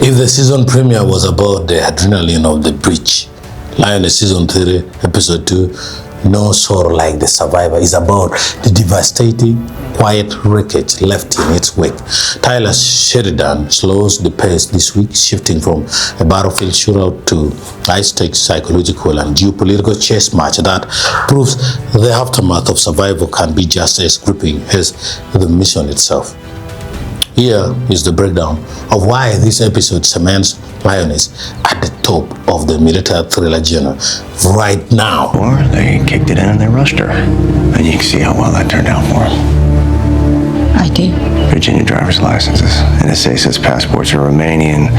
If the season premiere was about the adrenaline of the breach, Lioness season 3, episode 2, No Sorrow Like the Survivor, is about the devastating, quiet wreckage left in its wake. Tyler Sheridan slows the pace this week, shifting from a battlefield shootout to high-stakes psychological and geopolitical chess match that proves the aftermath of survival can be just as gripping as the mission itself. Here is the breakdown of why this episode cements Lioness at the top of the military thriller genre right now. Or they kicked it in and they rushed her. And you can see how well that turned out for them. I do. Virginia driver's licenses. NSA says passports are Romanian.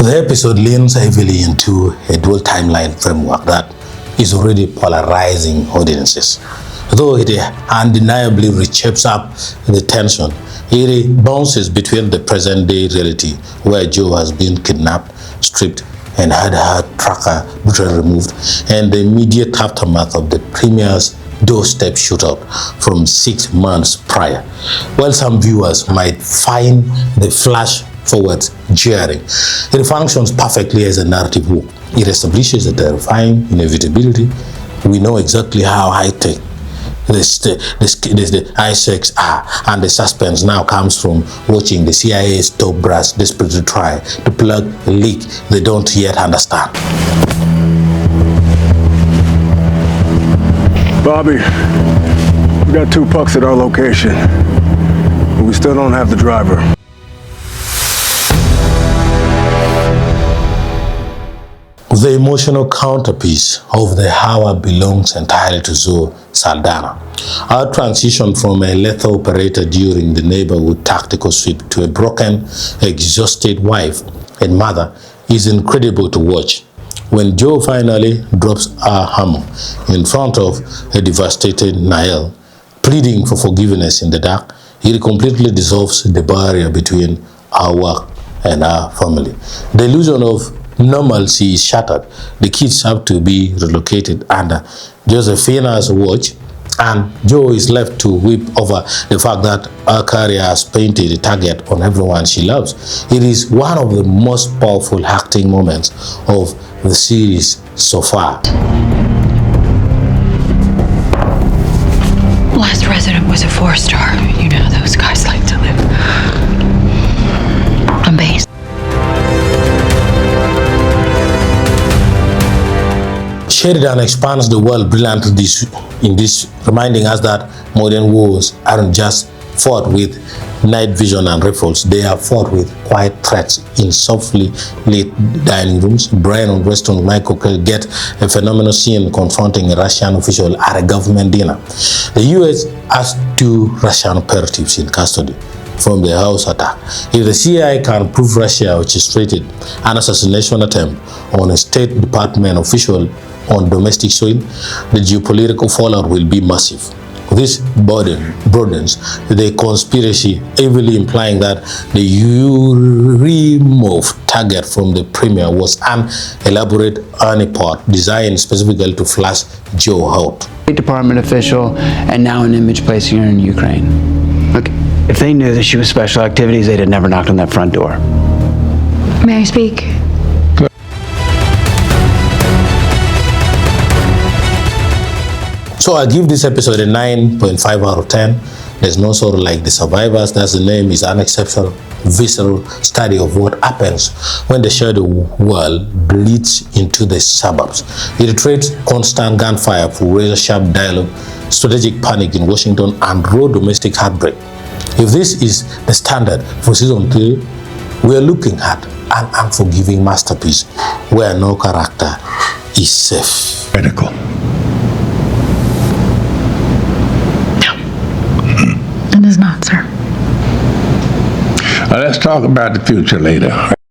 The episode leans heavily into a dual timeline framework that is already polarizing audiences. Though it undeniably reshapes up the tension, it bounces between the present-day reality where Joe has been kidnapped, stripped, and had her tracker brutally removed, and the immediate aftermath of the premiere's doorstep shootout from 6 months prior. While some viewers might find the flash forwards jarring, it functions perfectly as a narrative hook. It establishes a terrifying inevitability. We know exactly how high-tech the high-stakes are, and the suspense now comes from watching the CIA's top brass desperately try to plug a leak they don't yet understand. Bobby, we got 2 pucks at our location, but we still don't have the driver. The emotional counterpiece of the hour belongs entirely to Zoe Saldaña. Our transition from a lethal operator during the neighborhood tactical sweep to a broken, exhausted wife and mother is incredible to watch. When Joe finally drops her hammer in front of a devastated Niall, pleading for forgiveness in the dark, it completely dissolves the barrier between our work and our family. The illusion of normalcy is shattered. The kids have to be relocated under Josefina's watch, and Joe is left to weep over the fact that her career has painted a target on everyone she loves. It is one of the most powerful acting moments of the series so far. Last resident was a 4-star. You know how those guys like to live on base. Sheridan expands the world brilliantly in this, reminding us that modern wars aren't just fought with night vision and rifles. They are fought with quiet threats in softly lit dining rooms. Brian and Weston Michael get a phenomenal scene confronting a Russian official at a government dinner. The US has 2 Russian operatives in custody from the house attack. If the CIA can prove Russia orchestrated an assassination attempt on a State Department official on domestic soil, the geopolitical fallout will be massive. This broadens the conspiracy, heavily implying that the removed target from the premiere was an elaborate honeypot designed specifically to flash Joe out. State Department official and now an image placing her in Ukraine. Look, if they knew that she was special activities, they'd have never knocked on that front door. May I speak? So I give this episode a 9.5 out of 10. There's no sorrow like the survivors. That's the name. Is an exceptional, visceral study of what happens when the shadow world bleeds into the suburbs. It illustrates constant gunfire for razor-sharp dialogue, strategic panic in Washington, and raw domestic heartbreak. If this is the standard for season 3, we are looking at an unforgiving masterpiece where no character is safe. Critical. It is not, sir. Let's talk about the future later.